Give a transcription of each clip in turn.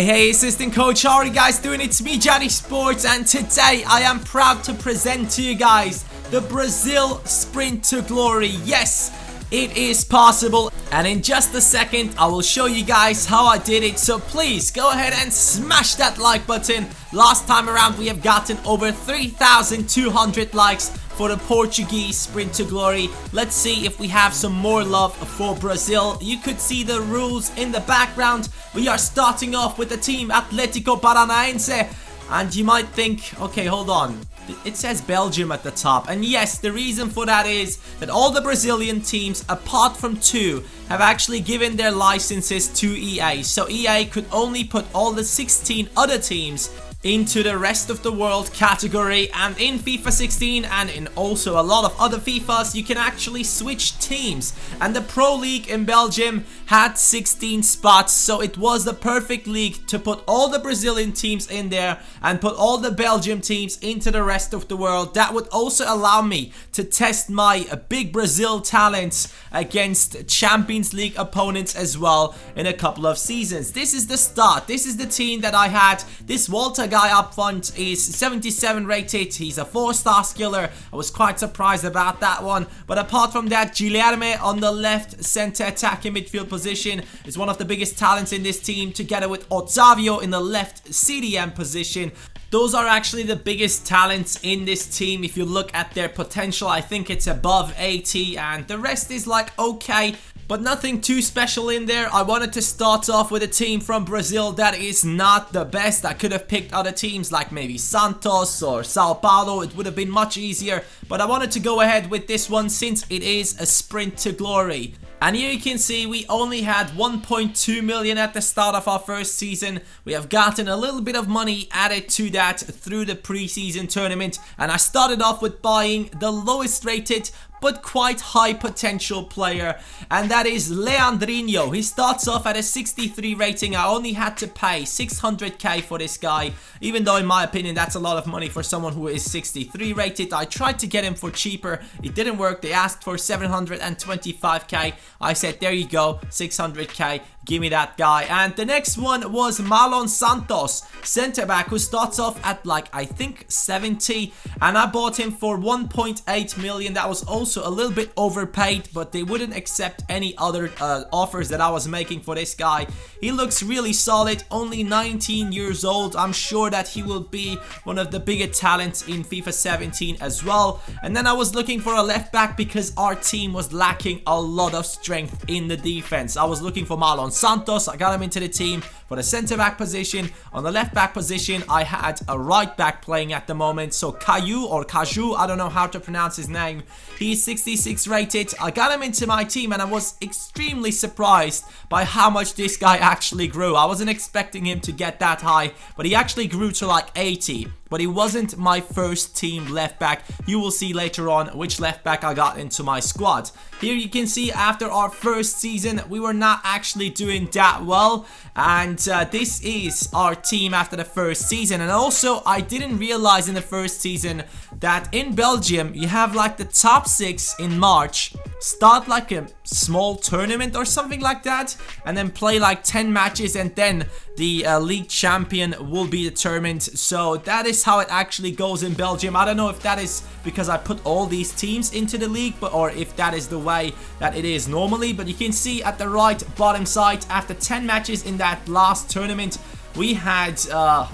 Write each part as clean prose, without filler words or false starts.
Hey, assistant coach, how are you guys doing? It's me, Johnny Sports, and today I am proud to present to you guys the Brazil Sprint to Glory. Yes, it is possible, and in just a second I will show you guys how I did it. So please go ahead and smash that like button. Last time around we have gotten over 3,200 likes for the Portuguese Sprint to Glory. Let's see if we have some more love for Brazil. You could see the rules in the background. We are starting off with the team Atletico Paranaense, and you might think, okay, hold on, it says Belgium at the top. And yes, the reason for that is that all the Brazilian teams, apart from two, have actually given their licenses to EA. So EA could only put all the 16 other teams into the rest of the world category. And in FIFA 16 and in also a lot of other FIFAs, you can actually switch teams, and the Pro League in Belgium had 16 spots, so it was the perfect league to put all the Brazilian teams in there and put all the Belgium teams into the rest of the world. That would also allow me to test my big Brazil talents against Champions League opponents as well in a couple of seasons. This is the start. This is the team that I had. This Walter guy up front is 77 rated. He's a 4-star skiller. I was quite surprised about that one. But apart from that, Guilherme on the left center attacking midfield position is one of the biggest talents in this team, together with Otavio in the left CDM position. Those are actually the biggest talents in this team. If you look at their potential, I think it's above 80, and the rest is like okay, but nothing too special in there. I wanted to start off with a team from Brazil that is not the best. I could have picked other teams like maybe Santos or Sao Paulo. It would have been much easier, but I wanted to go ahead with this one since it is a sprint to glory. And here you can see we only had 1.2 million at the start of our first season. We have gotten a little bit of money added to that through the preseason tournament, and I started off with buying the lowest rated but quite high potential player, and that is Leandrinho. He starts off at a 63 rating. I only had to pay 600k for this guy, even though in my opinion that's a lot of money for someone who is 63 rated. I tried to get him for cheaper. It didn't work. They asked for 725k. I said, there you go, 600k. Give me that guy. And the next one was Marlon Santos, center back, who starts off at like I think 70, and I bought him for 1.8 million. That was also a little bit overpaid, but they wouldn't accept any other offers that I was making for this guy. He looks really solid, only 19 years old. I'm sure that he will be one of the bigger talents in FIFA 17 as well. And then I was looking for a left back because our team was lacking a lot of strength in the defense. I was looking for Marlon Santos. I got him into the team for the center back position. On the left back position, I had a right back playing at the moment, so Caju, I don't know how to pronounce his name. He's 66 rated. I got him into my team, and I was extremely surprised by how much this guy actually grew. I wasn't expecting him to get that high, but he actually grew to like 80. But he wasn't my first team left back. You will see later on which left back I got into my squad. Here you can see after our first season, we were not actually doing that well. And this is our team after the first season. And also, I didn't realize in the first season that in Belgium, you have like the top 6 in March start like a small tournament or something like that, and then play like 10 matches, and then the league champion will be determined. So that is how it actually goes in Belgium. I don't know if that is because I put all these teams into the league, or if that is the way that it is normally. But you can see at the right bottom side, after 10 matches in that last tournament, we had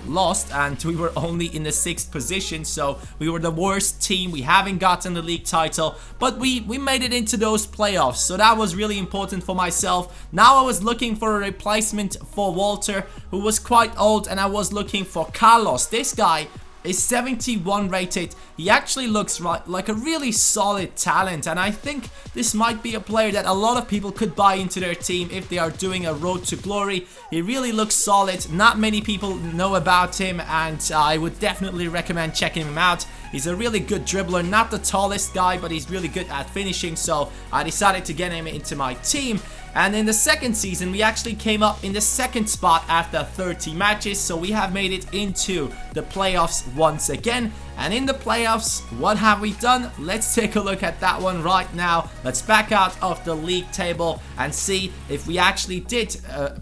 lost, and we were only in the 6th position, so we were the worst team. We haven't gotten the league title, but we made it into those playoffs, so that was really important for myself. Now I was looking for a replacement for Walter, who was quite old, and I was looking for Carlos. This guy is 71 rated. He actually looks like a really solid talent, and I think this might be a player that a lot of people could buy into their team if they are doing a road to glory. He really looks solid. Not many people know about him, and I would definitely recommend checking him out. He's a really good dribbler, not the tallest guy, but he's really good at finishing, so I decided to get him into my team. And in the second season, we actually came up in the 2nd spot after 30 matches, so we have made it into the playoffs once again. And in the playoffs, what have we done? Let's take a look at that one right now. Let's back out of the league table and see if we actually did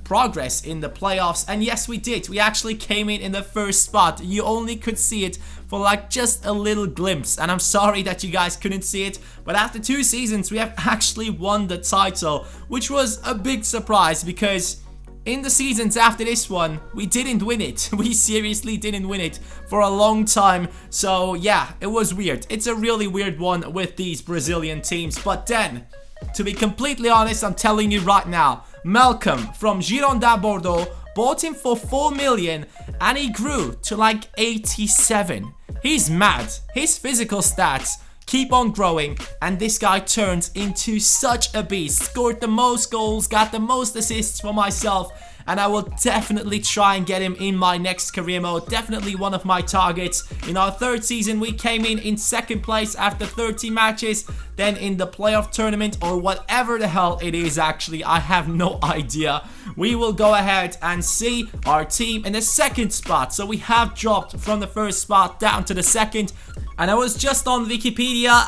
progress in the playoffs. And yes, we did. We actually came in the first spot. You only could see it for like just a little glimpse, and I'm sorry that you guys couldn't see it, but after 2 seasons we have actually won the title, which was a big surprise because in the seasons after this one, we didn't win it. We seriously didn't win it for a long time. So yeah, it was weird. It's a really weird one with these Brazilian teams. But then, to be completely honest, I'm telling you right now, Malcolm from Girondins Bordeaux bought him for 4 million and he grew to like 87. He's mad. His physical stats keep on growing, and this guy turns into such a beast. Scored the most goals, got the most assists for myself, and I will definitely try and get him in my next career mode. Definitely one of my targets. In our 3rd season, we came in 2nd place after 30 matches. Then in the playoff tournament, or whatever the hell it is actually, I have no idea. We will go ahead and see our team in the 2nd spot. So we have dropped from the 1st spot down to the 2nd. And I was just on Wikipedia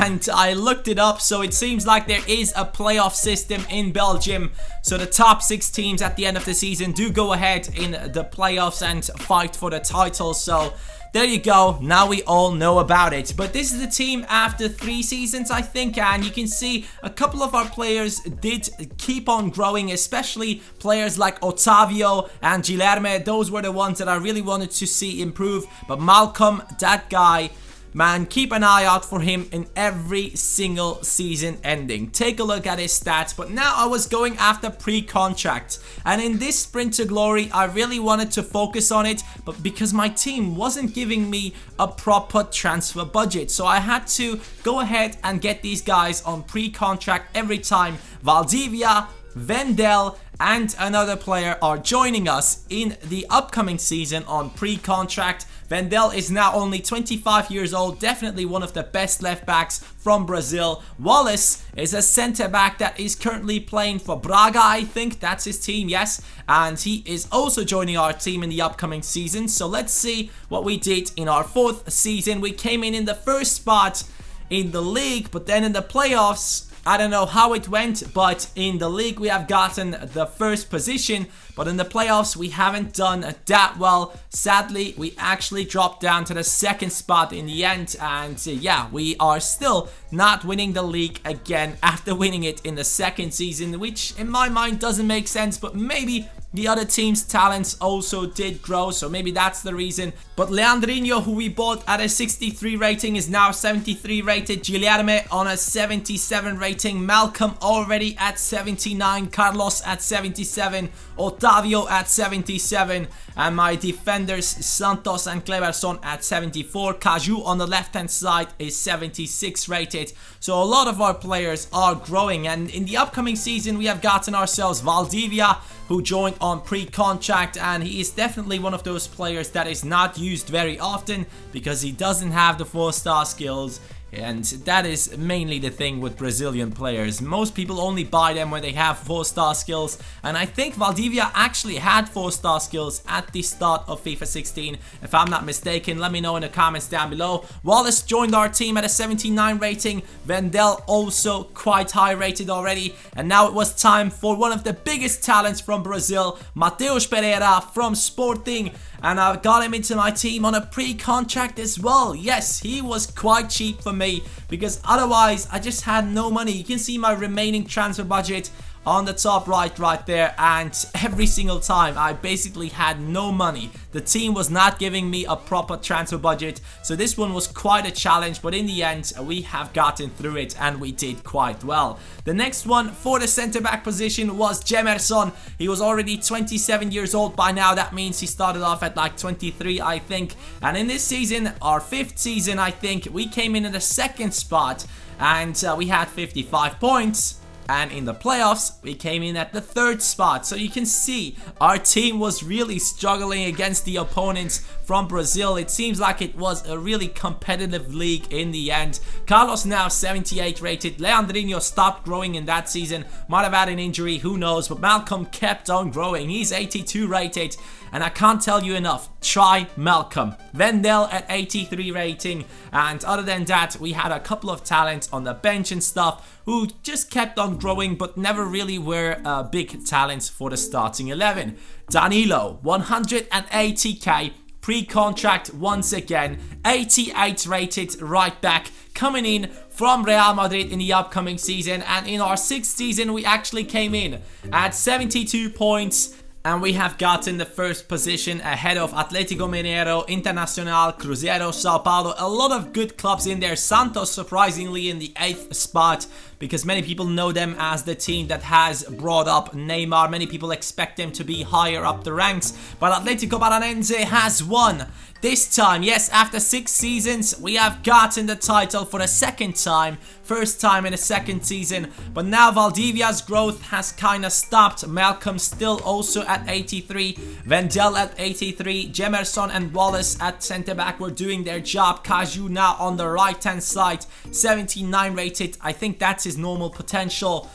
and I looked it up, so it seems like there is a playoff system in Belgium. So the top 6 teams at the end of the season do go ahead in the playoffs and fight for the title. So there you go, now we all know about it. But this is the team after 3 seasons, I think, and you can see a couple of our players did keep on growing, especially players like Otavio and Guilherme. Those were the ones that I really wanted to see improve. But Malcolm, that guy, man, keep an eye out for him in every single season ending. Take a look at his stats. But now I was going after pre-contract, and in this sprint to glory I really wanted to focus on it, but because my team wasn't giving me a proper transfer budget, so I had to go ahead and get these guys on pre-contract every time. Valdivia, Vendel and another player are joining us in the upcoming season on pre-contract. Vendel is now only 25 years old, definitely one of the best left backs from Brazil. Wallace is a centre back that is currently playing for Braga, I think that's his team, yes, and he is also joining our team in the upcoming season. So let's see what we did in our 4th season. We came in the 1st spot in the league, but then in the playoffs, I don't know how it went, but in the league we have gotten the 1st position, but in the playoffs we haven't done that well. Sadly, we actually dropped down to the 2nd spot in the end, and yeah, we are still not winning the league again after winning it in the 2nd season, which in my mind doesn't make sense, but maybe the other team's talents also did grow, so maybe that's the reason. But Leandrinho, who we bought at a 63 rating, is now 73 rated. Guilherme on a 77 rating. Malcolm already at 79. Carlos at 77. Otavio at 77. And my defenders, Santos and Cleverson at 74. Caju on the left-hand side is 76 rated. So a lot of our players are growing. And in the upcoming season, we have gotten ourselves Valdivia, who joined on pre-contract, and he is definitely one of those players that is not used very often because he doesn't have the 4-star skills. And that is mainly the thing with Brazilian players. Most people only buy them when they have 4-star skills. And I think Valdivia actually had 4-star skills at the start of FIFA 16. If I'm not mistaken, let me know in the comments down below. Wallace joined our team at a 79 rating. Vendel also quite high rated already. And now it was time for one of the biggest talents from Brazil, Mateus Pereira from Sporting. And I got him into my team on a pre-contract as well. Yes, he was quite cheap for me because otherwise I just had no money. You can see my remaining transfer budget on the top right there, and every single time I basically had no money. The team was not giving me a proper transfer budget, so this one was quite a challenge, but in the end we have gotten through it and we did quite well. The next one for the centre back position was Jemerson. He was already 27 years old by now. That means he started off at like 23, I think, and in this season, our 5th season, I think, we came in the 2nd spot and we had 55 points. and in the playoffs we came in at the 3rd spot. So you can see our team was really struggling against the opponents from Brazil. It seems like it was a really competitive league in the end. Carlos now 78 rated. Leandrinho stopped growing in that season, might have had an injury, who knows, but Malcolm kept on growing. He's 82 rated, and I can't tell you enough, try Malcolm. Vendel at 83 rating, and other than that we had a couple of talents on the bench and stuff who just kept on growing but never really were big talents for the starting 11. Danilo 180k pre-contract once again, 88 rated right back, coming in from Real Madrid in the upcoming season. And in our 6th season we actually came in at 72 points, and we have gotten the 1st position ahead of Atletico Mineiro, Internacional, Cruzeiro, Sao Paulo. A lot of good clubs in there. Santos surprisingly in the 8th spot, because many people know them as the team that has brought up Neymar. Many people expect them to be higher up the ranks, but Atletico Paranaense has won. This time, yes, after 6 seasons, we have gotten the title for the 2nd time. 1st time in the 2nd season, but now Valdivia's growth has kind of stopped. Malcolm still also at 83, Vendel at 83, Jemerson and Wallace at centre back were doing their job. Kaju now on the right hand side, 79 rated. I think that's his normal potential.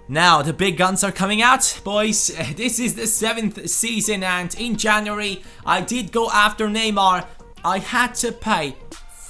Now the big guns are coming out, boys. This is the 7th season, and in January I did go after Neymar. I had to pay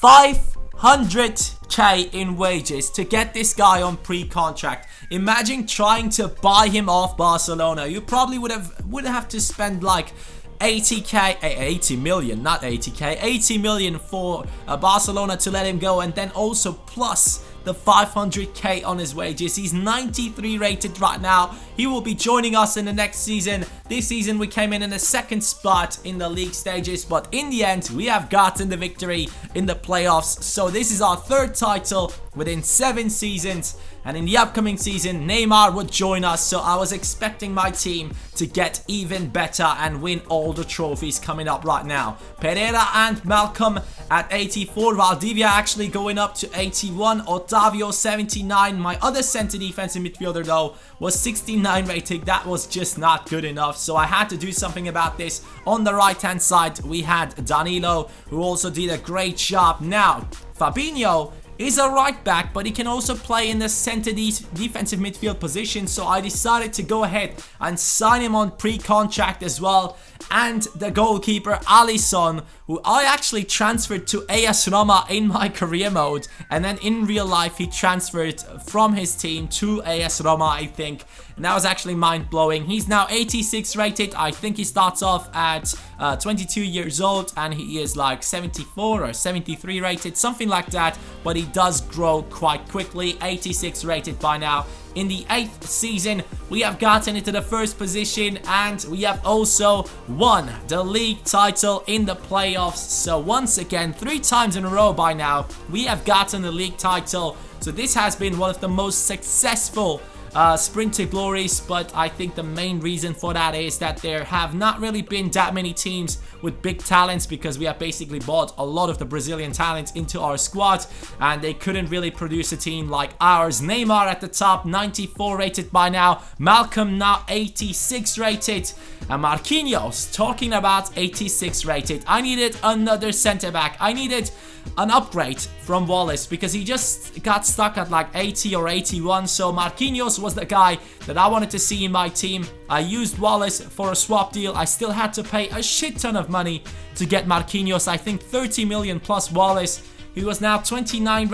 500k in wages to get this guy on pre-contract. Imagine trying to buy him off Barcelona. You probably would have to spend like 80 million, not 80k, 80 million for Barcelona to let him go, and then also plus the 500k on his wages. He's 93 rated right now. He will be joining us in the next season. This season we came in the 2nd spot in the league stages, but in the end we have gotten the victory in the playoffs. So this is our 3rd title within 7 seasons, and in the upcoming season Neymar would join us. So I was expecting my team to get even better and win all the trophies coming up right now. Pereira and Malcolm at 84, Valdivia actually going up to 81, Otavio 79. My other center defensive midfielder though was 69 rated. That was just not good enough, so I had to do something about this. On the right hand side we had Danilo, who also did a great job. Now Fabinho is a right back, but he can also play in the center defensive midfield position, so I decided to go ahead and sign him on pre-contract as well. And the goalkeeper Alisson, who I actually transferred to AS Roma in my career mode, and then in real life he transferred from his team to AS Roma, I think, and that was actually mind-blowing. He's now 86 rated. I think he starts off at 22 years old, and he is like 74 or 73 rated, something like that, but he does grow quite quickly. 86 rated by now. In the 8th season, we have gotten into the 1st position, and we have also won the league title in the playoffs. So once again, 3 times in a row by now, we have gotten the league title. So this has been one of the most successful sprint to glories, but I think the main reason for that is that there have not really been that many teams with big talents, because we have basically bought a lot of the Brazilian talents into our squad, and they couldn't really produce a team like ours. Neymar at the top, 94 rated by now. Malcolm now 86 rated. And Marquinhos, talking about 86 rated. I needed another center back. I needed an upgrade from Wallace, because he just got stuck at like 80 or 81. So Marquinhos was the guy that I wanted to see in my team. I used Wallace for a swap deal. I still had to pay a shit ton of money to get Marquinhos. I think 30 million plus Wallace. He was now 29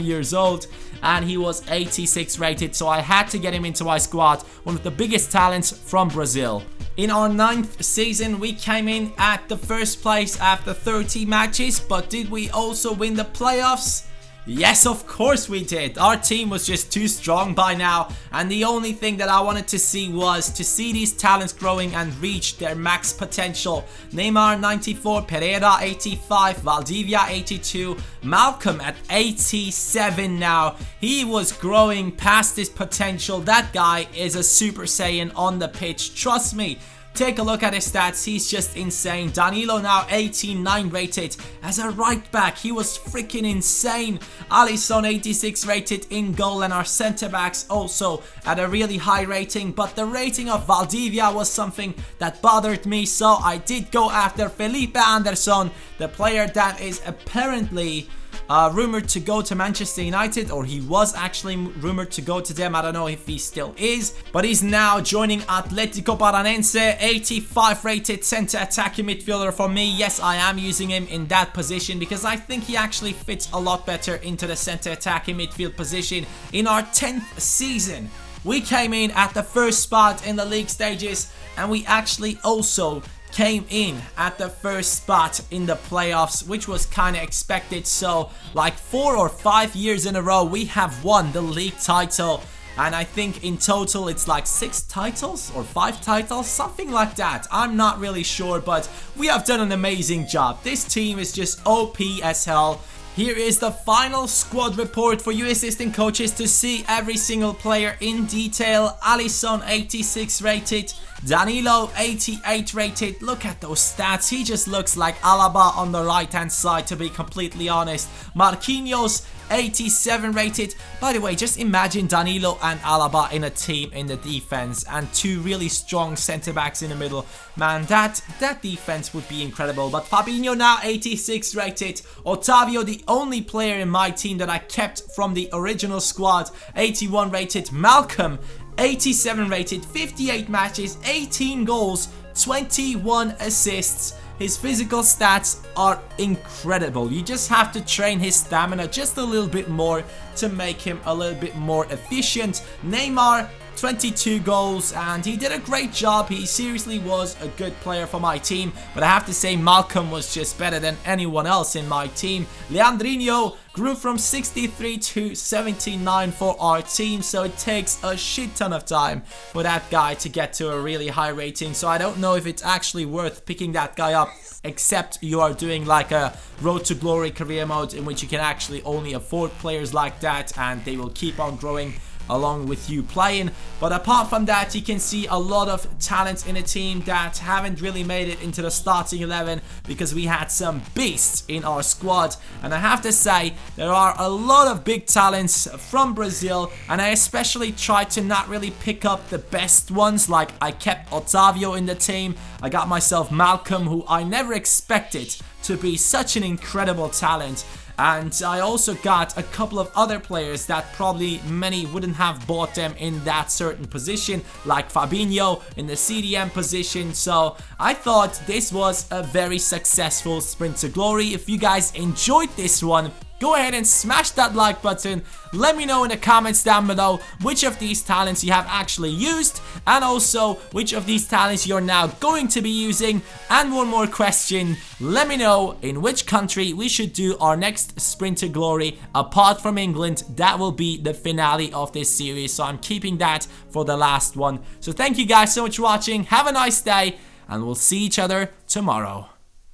years old, and he was 86 rated, so I had to get him into my squad, one of the biggest talents from Brazil. In our 9th season, we came in at the 1st place after 30 matches, but did we also win the playoffs? Yes, of course we did. Our team was just too strong by now, and the only thing that I wanted to see was to see these talents growing and reach their max potential. Neymar 94, Pereira 85, Valdivia 82, Malcolm at 87 now. He was growing past his potential. That guy is a Super Saiyan on the pitch. Trust me. Take a look at his stats, he's just insane. Danilo now 89 rated as a right back, he was freaking insane. Alisson 86 rated in goal, and our centre backs also at a really high rating. But the rating of Valdivia was something that bothered me, so I did go after Felipe Anderson, the player that is apparently rumored to go to Manchester United, or he was actually rumored to go to them. I don't know if he still is, but he's now joining Atletico Paranaense. 85 rated center attacking midfielder for me. Yes, I am using him in that position because I think he actually fits a lot better into the center attacking midfield position. In our 10th season, we came in at the first spot in the league stages, and we actually also came in at the first spot in the playoffs, which was kind of expected. So like 4 or 5 years in a row we have won the league title, and I think in total it's like 6 titles or 5 titles, something like that. I'm not really sure, but we have done an amazing job. This team is just OP as hell. Here is the final squad report for you assistant coaches to see every single player in detail. Alisson 86 rated, Danilo 88 rated. Look at those stats, he just looks like Alaba on the right hand side, to be completely honest. Marquinhos 87 rated. By the way, just imagine Danilo and Alaba in a team in the defense and 2 really strong center backs in the middle. Man, that defense would be incredible. But Fabinho now 86 rated. Otavio, the only player in my team that I kept from the original squad, 81 rated. Malcolm 87 rated, 58 matches, 18 goals, 21 assists. His physical stats are incredible. You just have to train his stamina just a little bit more to make him a little bit more efficient. Neymar 22 goals, and he did a great job. He seriously was a good player for my team, but I have to say Malcolm was just better than anyone else in my team. Leandrinho grew from 63 to 79 for our team, so it takes a shit ton of time for that guy to get to a really high rating. So I don't know if it's actually worth picking that guy up, except you are doing like a Road to Glory career mode in which you can actually only afford players like that, and they will keep on growing along with you playing. But apart from that, you can see a lot of talents in a team that haven't really made it into the starting 11 because we had some beasts in our squad. And I have to say, there are a lot of big talents from Brazil, and I especially tried to not really pick up the best ones. Like I kept Otavio in the team, I got myself Malcolm, who I never expected to be such an incredible talent. And I also got a couple of other players that probably many wouldn't have bought them in that certain position, like Fabinho in the CDM position. So I thought this was a very successful sprint to glory. If you guys enjoyed this one, go ahead and smash that like button. Let me know in the comments down below which of these talents you have actually used, and also which of these talents you're now going to be using. And one more question, let me know in which country we should do our next sprint to glory apart from England. That will be the finale of this series, so I'm keeping that for the last one. So thank you guys so much for watching, have a nice day, and we'll see each other tomorrow.